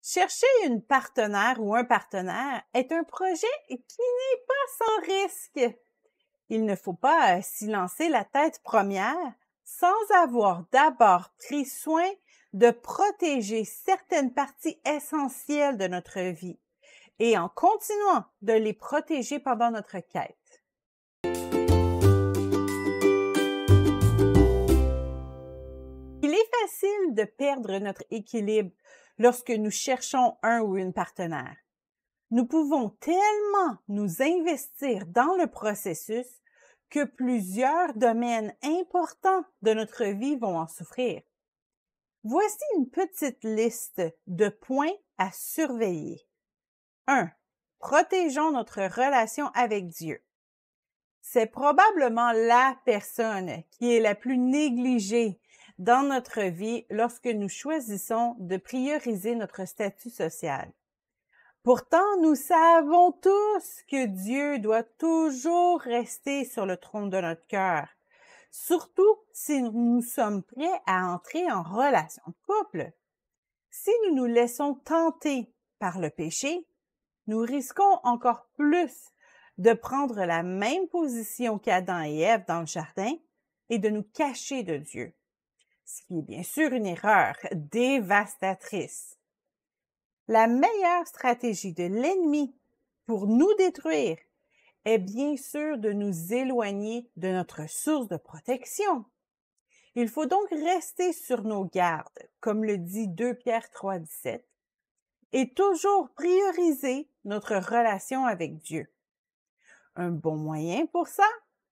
Chercher une partenaire ou un partenaire est un projet qui n'est pas sans risque. Il ne faut pas s'y lancer la tête première sans avoir d'abord pris soin de protéger certaines parties essentielles de notre vie et en continuant de les protéger pendant notre quête. Il est facile de perdre notre équilibre lorsque nous cherchons un ou une partenaire. Nous pouvons tellement nous investir dans le processus que plusieurs domaines importants de notre vie vont en souffrir. Voici une petite liste de points à surveiller. 1. Protégeons notre relation avec Dieu. C'est probablement la personne qui est la plus négligée dans notre vie lorsque nous choisissons de prioriser notre statut social. Pourtant, nous savons tous que Dieu doit toujours rester sur le trône de notre cœur, surtout si nous sommes prêts à entrer en relation de couple. Si nous nous laissons tenter par le péché, nous risquons encore plus de prendre la même position qu'Adam et Ève dans le jardin et de nous cacher de Dieu, ce qui est bien sûr une erreur dévastatrice. La meilleure stratégie de l'ennemi pour nous détruire est bien sûr de nous éloigner de notre source de protection. Il faut donc rester sur nos gardes, comme le dit 2 Pierre 3,17, et toujours prioriser notre relation avec Dieu. Un bon moyen pour ça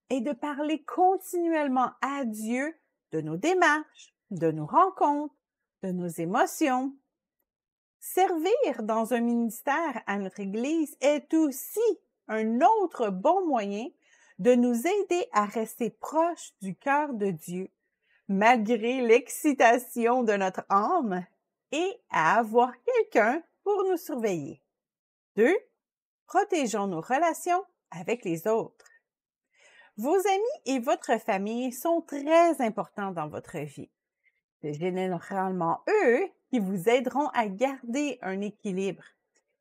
est de parler continuellement à Dieu de nos démarches, de nos rencontres, de nos émotions. Servir dans un ministère à notre Église est aussi un autre bon moyen de nous aider à rester proches du cœur de Dieu, malgré l'excitation de notre âme, et à avoir quelqu'un pour nous surveiller. 2. Protégeons nos relations avec les autres. Vos amis et votre famille sont très importants dans votre vie. C'est généralement eux qui vous aideront à garder un équilibre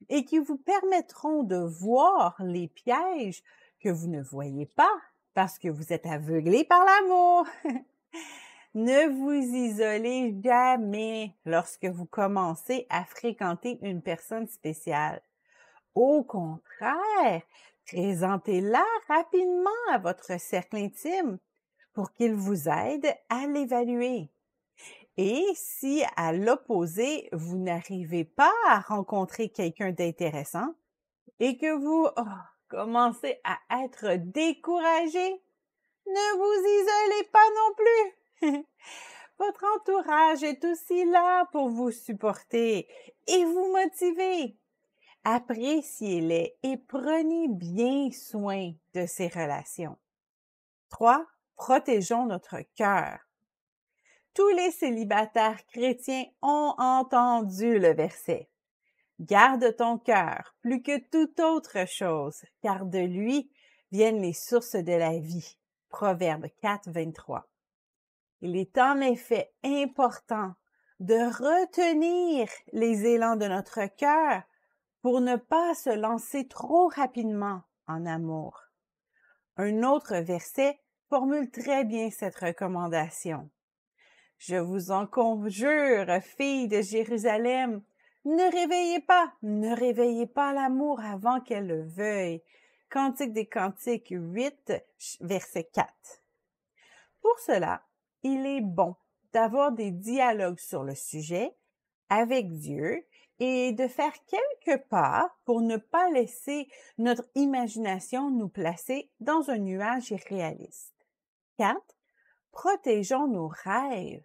et qui vous permettront de voir les pièges que vous ne voyez pas parce que vous êtes aveuglé par l'amour. Ne vous isolez jamais lorsque vous commencez à fréquenter une personne spéciale. Au contraire, présentez-la rapidement à votre cercle intime pour qu'il vous aide à l'évaluer. Et si, à l'opposé, vous n'arrivez pas à rencontrer quelqu'un d'intéressant et que vous commencez à être découragé, ne vous isolez pas non plus. Votre entourage est aussi là pour vous supporter et vous motiver. Appréciez-les et prenez bien soin de ces relations. 3. Protégeons notre cœur. Tous les célibataires chrétiens ont entendu le verset. Garde ton cœur plus que toute autre chose, car de lui viennent les sources de la vie. Proverbe 4, 23. Il est en effet important de retenir les élans de notre cœur pour ne pas se lancer trop rapidement en amour. Un autre verset formule très bien cette recommandation. Je vous en conjure, filles de Jérusalem, ne réveillez pas l'amour avant qu'elle le veuille. Cantique des Cantiques 8, verset 4. Pour cela, il est bon d'avoir des dialogues sur le sujet avec Dieu et de faire quelques pas pour ne pas laisser notre imagination nous placer dans un nuage irréaliste. 4. Protégeons nos rêves.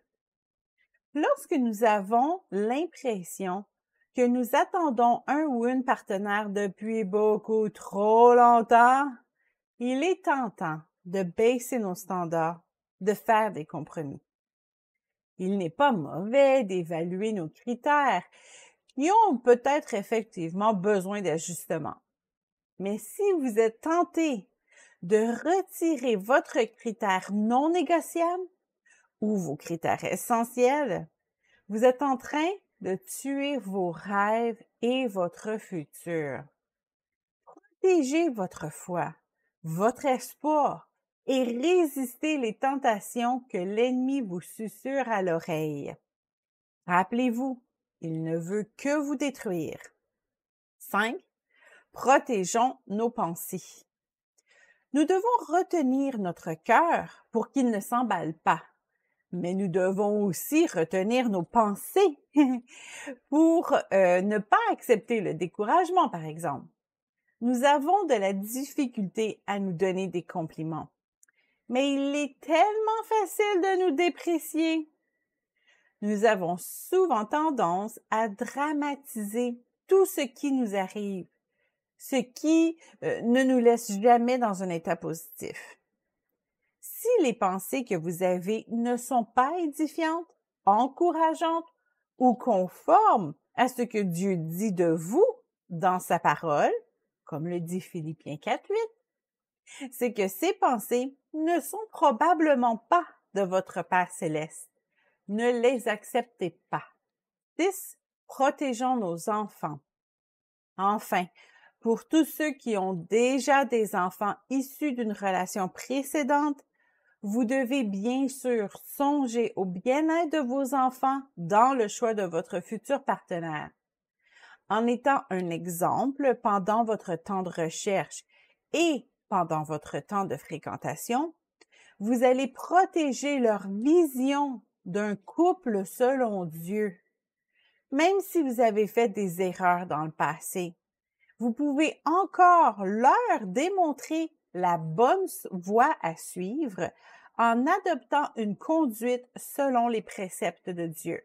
Lorsque nous avons l'impression que nous attendons un ou une partenaire depuis beaucoup trop longtemps, il est tentant de baisser nos standards, de faire des compromis. Il n'est pas mauvais d'évaluer nos critères qui ont peut-être effectivement besoin d'ajustement. Mais si vous êtes tenté de retirer votre critère non négociable ou vos critères essentiels, vous êtes en train de tuer vos rêves et votre futur. Protégez votre foi, votre espoir et résistez les tentations que l'ennemi vous susurre à l'oreille. Rappelez-vous, il ne veut que vous détruire. 5. Protégeons nos pensées. Nous devons retenir notre cœur pour qu'il ne s'emballe pas, mais nous devons aussi retenir nos pensées pour ne pas accepter le découragement, par exemple. Nous avons de la difficulté à nous donner des compliments, mais il est tellement facile de nous déprécier. Nous avons souvent tendance à dramatiser tout ce qui nous arrive, ce qui ne nous laisse jamais dans un état positif. Si les pensées que vous avez ne sont pas édifiantes, encourageantes ou conformes à ce que Dieu dit de vous dans sa parole, comme le dit Philippiens 4:8, c'est que ces pensées ne sont probablement pas de votre Père céleste. Ne les acceptez pas. 6. Protégeons nos enfants. Enfin, pour tous ceux qui ont déjà des enfants issus d'une relation précédente, vous devez bien sûr songer au bien-être de vos enfants dans le choix de votre futur partenaire. En étant un exemple pendant votre temps de recherche et pendant votre temps de fréquentation, vous allez protéger leur vision d'un couple selon Dieu. Même si vous avez fait des erreurs dans le passé, vous pouvez encore leur démontrer la bonne voie à suivre en adoptant une conduite selon les préceptes de Dieu.